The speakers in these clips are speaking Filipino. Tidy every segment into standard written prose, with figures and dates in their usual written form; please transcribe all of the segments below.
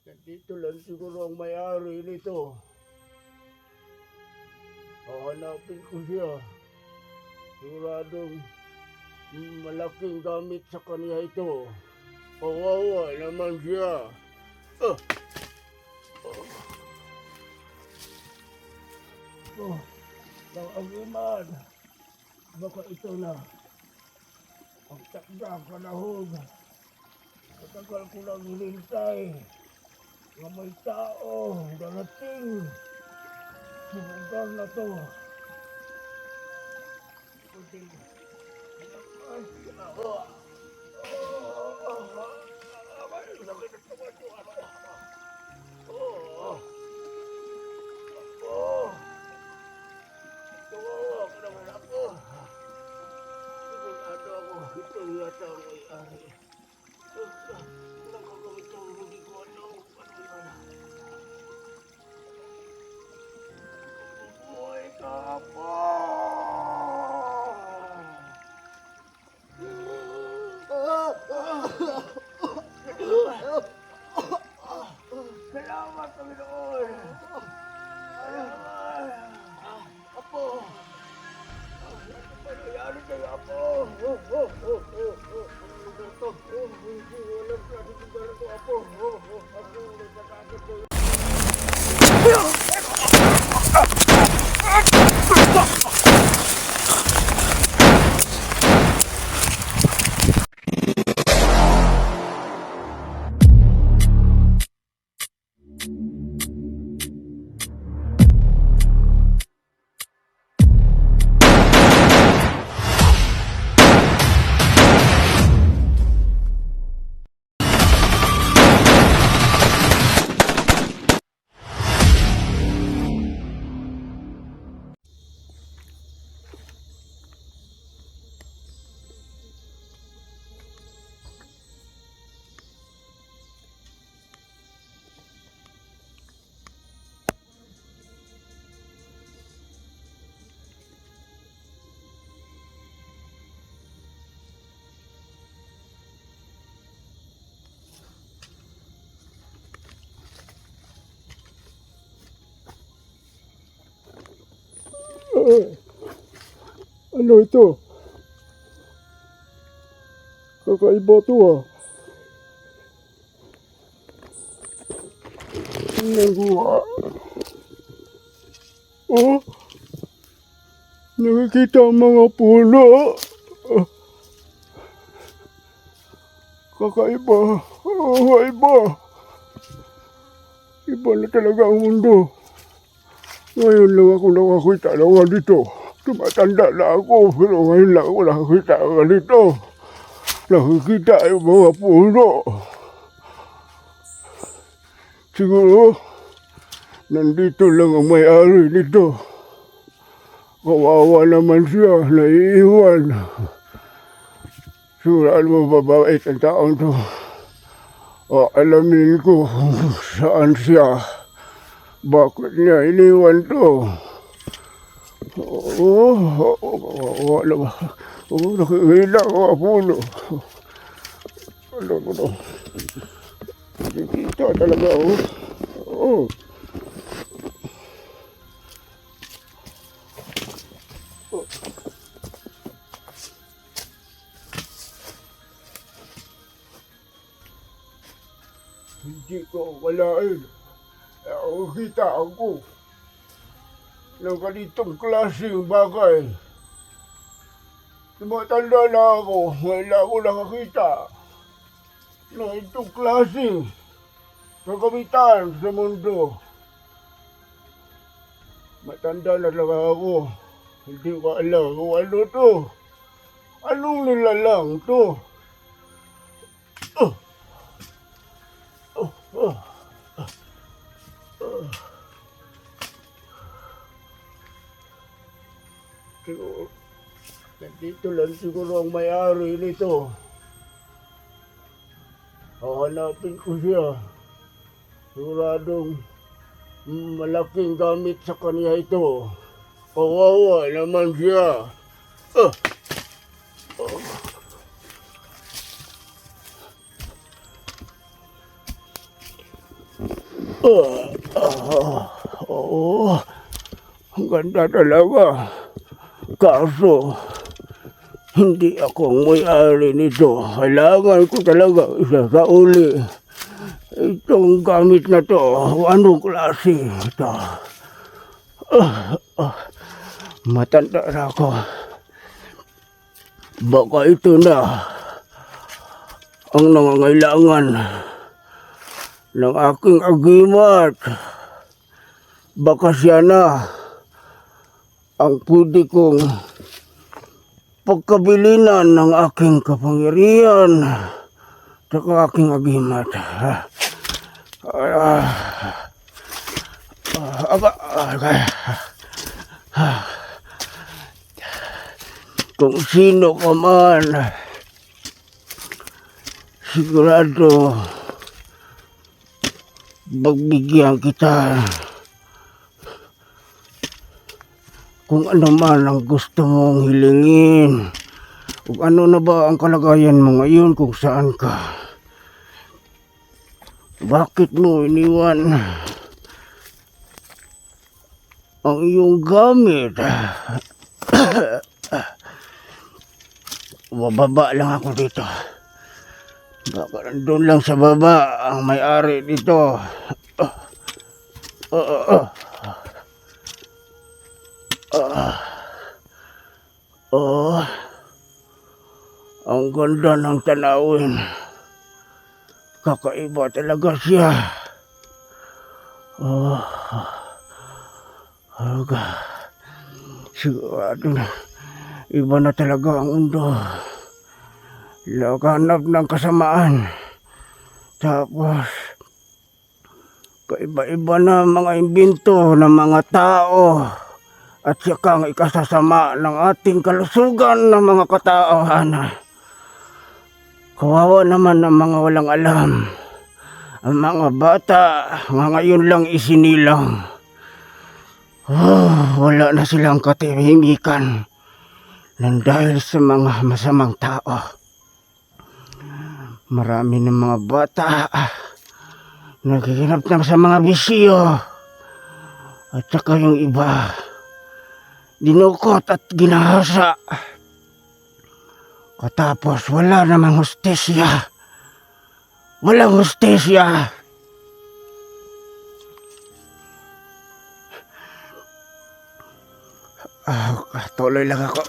Nandito lang siguro ang may-ari nito. Hahanapin ko siya. Siguradong malaking gamit sa kanya ito. Kawawa naman siya. Ah! Oh, ng agiman. Baka ito na. Ang takda panahon. Matagal ko lang hinintay. Na may tao darating sa lugar na to. Kunting lakas. Sakit at naman ko. Kawawa ko naman ako. Sigurado ako. Ito yata ang may-ari. Nakagawin ko, hindi ko alam. Ano yan? Buhay ka po! Salamat, Panginoon! Salamat! Apo! Ano ba nangyari kayo, Apo? Walang klase kung gano'n ito, Apo. Ako, nagkakakit ko. Ano ito? Kakaiba ito ah. Nagawa. Oh, nakikita ang mga puno. Kakaiba. Oh, iba. Iba na talaga ang mundo. Ngayon lang ako nakakita ng ganito. Tumatanda na ako, pero ngayon lang ako nakakita ng ganito. Nakikita yung mga puno. Siguro, nandito lang ang may-ari nito. Kawawa naman siya, naiiwan. Sigurado mababait ang taong to. O alamin ko kung saan siya. Bakit niya iniwan to? Oo, naman. Oo, nakikita ko ang puno. Ano ko to? Nakikita talaga ako. Oo. Hindi ko akalain. Ako kita ako ng ganitong klaseng bagay. Tumatanda na ako, ngayon ako nakakita ng itong klaseng kagamitan sa mundo. Matanda na lang ako, hindi ko alam kung ano to. Anong nilalang to? Siguro, nandito lang siguro ang may-ari nito. Hahanapin ko siya. Siguradong malaking gamit sa kanya ito. Kawawa naman siya. Oo, ang ganda talaga. Kaso, hindi ako may-ari nito. Kailangan ko talaga isa sa uli. Itong gamit na to, anong klase ito? Matanda na ako. Baka ito na ang nangangailangan ng aking agimat. Baka siya na ang pwede kong pagkabilinan ng aking kapangyarihan sa aking agimat. Kung sino ka man, sigurado pagbigyan kita kung ano man ang gusto mong hilingin. Kung ano na ba ang kalagayan mo ngayon, kung saan ka. Bakit mo iniwan ang iyong gamit? Bababa lang ako dito. Baka nandun lang sa baba ang may-ari dito. Ang ganda ng tanawin. Kakaiba talaga siya. Sigurado na iba na talaga ang mundo. Laganap ng kasamaan. Tapos kaiba-iba na mga imbento ng mga tao. At saka ang ikasasama ng ating kalusugan ng mga katauhan. Kawawa naman ang mga walang alam. Ang mga bata ngayon lang isinilang. Wala na silang katahimikan nang dahil sa mga masamang tao. Marami ng mga bata naghihinap na sa mga bisyo. At saka yung iba dinukot at ginahasa. Katapos wala namang hustisya. Walang hustisya. Tuloy lang ako.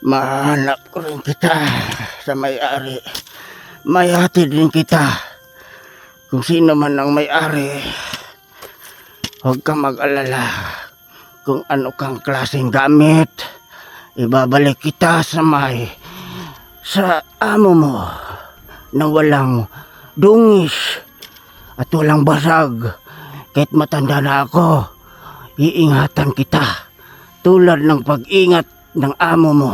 Mahanap ko rin kita sa may-ari. May hatid din kita. Kung sino man ang may-ari, huwag kang mag-alala. Kung ano kang klaseng gamit, ibabalik kita sa amo mo na walang dungis at walang basag. Kahit matanda na ako, iingatan kita tulad ng pag-ingat ng amo mo.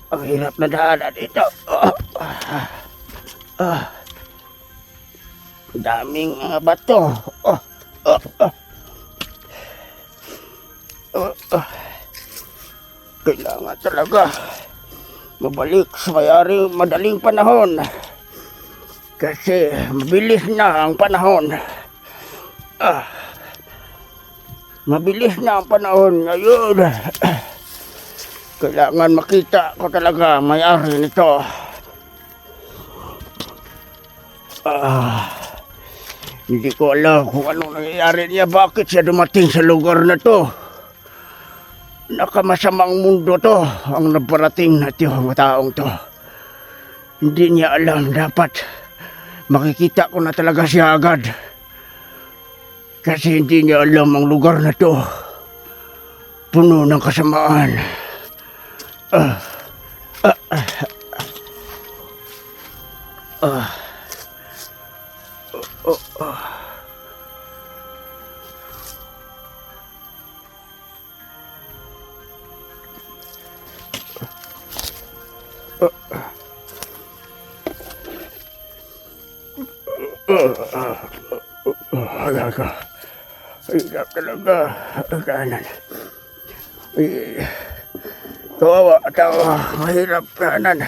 Ang hirap na daanan dito. Daming mga bato. Kailangan talaga mabalik sa may-ari madaling panahon. Kasi mabilis na ang panahon. Mabilis na ang panahon ngayon. Kailangan makita ko talaga may-ari nito. Hindi ko alam kung anong nangyayari niya. Bakit siya dumating sa lugar na to? Nakamasamang mundo to ang naparating na taong to. Hindi niya alam. Dapat makikita ko na talaga siya agad. Kasi hindi niya alam ang lugar na to. Puno ng kasamaan. Alaga. Hirap talaga. Kanan. Ay, kawawa tao. Mahirap kanan.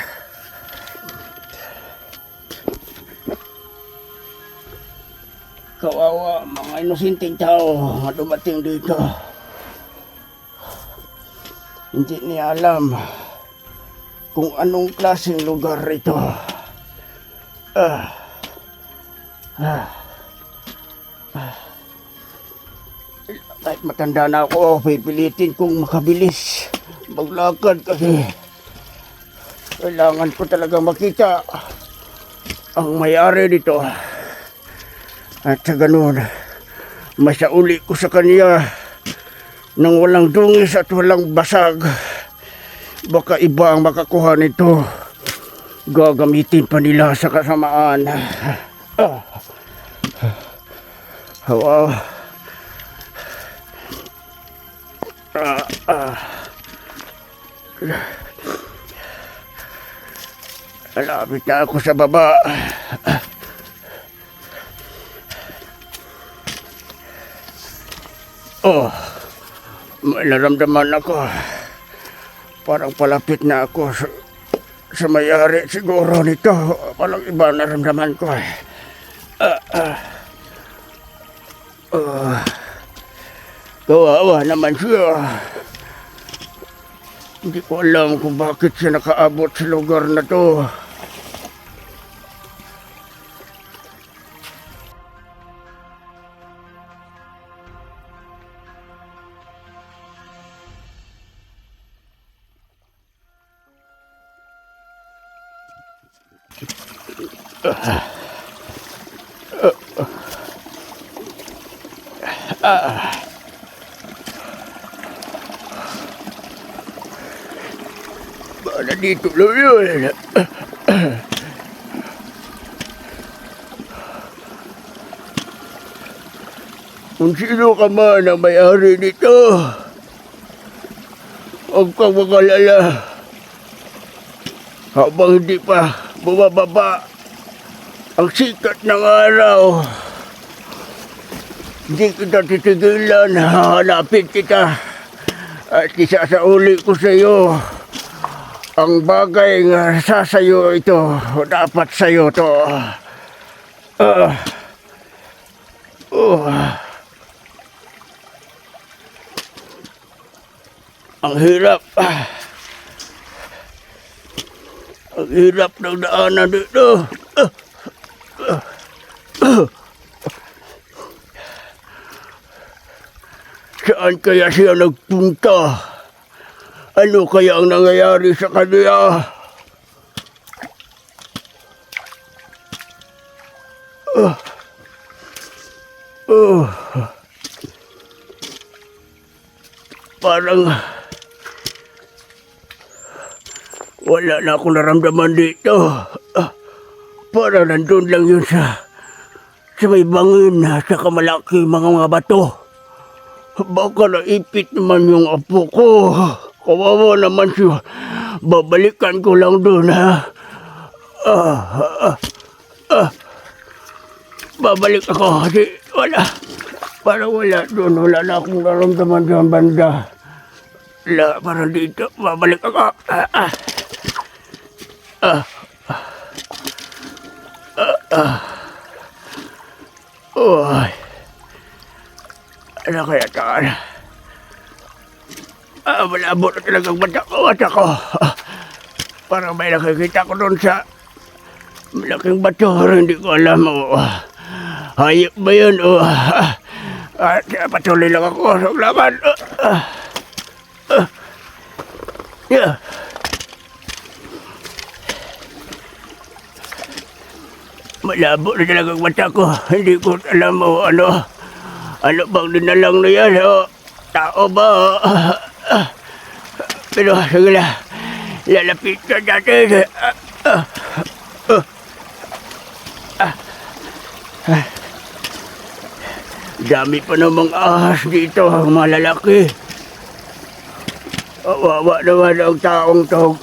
Kawawa mga inosenteng tao na dumating dito. Hindi niya alam kung anong klaseng lugar ito. Kahit matanda na ako, pipilitin kong makabilis maglakad kasi kailangan ko talaga makita ang may-ari dito. At sa ganun, masauli ko sa kanya nang walang dungis at walang basag. Baka iba ang makakuha nito. Gagamitin pa nila sa kasamaan. Wow. Malapit na ako sa baba. May naramdaman ako. Parang palapit na ako sa may-ari siguro nito. Parang iba naramdaman ko. Kawawa naman siya. Hindi ko alam kung bakit siya nakaabot sa lugar na to. Bala dito lang yun. Kung sino ka man ang may-ari nito, huwag kang mag-alala. Habang hindi pa bumababa ang sikat ng araw, hindi kita titigilan, hahanapin kita at isasauli ko sa iyo ang bagay nga sasayo ito, dapat sa'yo to. Ang hirap. Ang hirap ng daanan dito. Saan kaya siya nagpunta? Ano kaya ang nangyayari sa kanya? Parang wala na akong naramdaman dito. Parang nandun lang yun sa may bangin sa kamalaki mga bato. Baka naipit naman yung apo ko. Kawawa naman siya. Babalikan ko lang doon, ha? Babalik ako kasi wala. Parang wala doon. Wala na akong naramdaman sa banda. Wala, parang dito. Babalik ako. Ano kaya taan? Malabo na talagang mata ko. Parang may nakikita ko doon sa malaking bato. Hindi ko alam. Hayop ba yun? Patuloy lang ako sa laban. Malabo na talagang mata ko. Hindi ko alam ano bang dinalang na yan? Tao ba? Pero sige na, lalapit ka natin. Dami pa namang ahas dito, malalaki. Wawa naman ang taong to.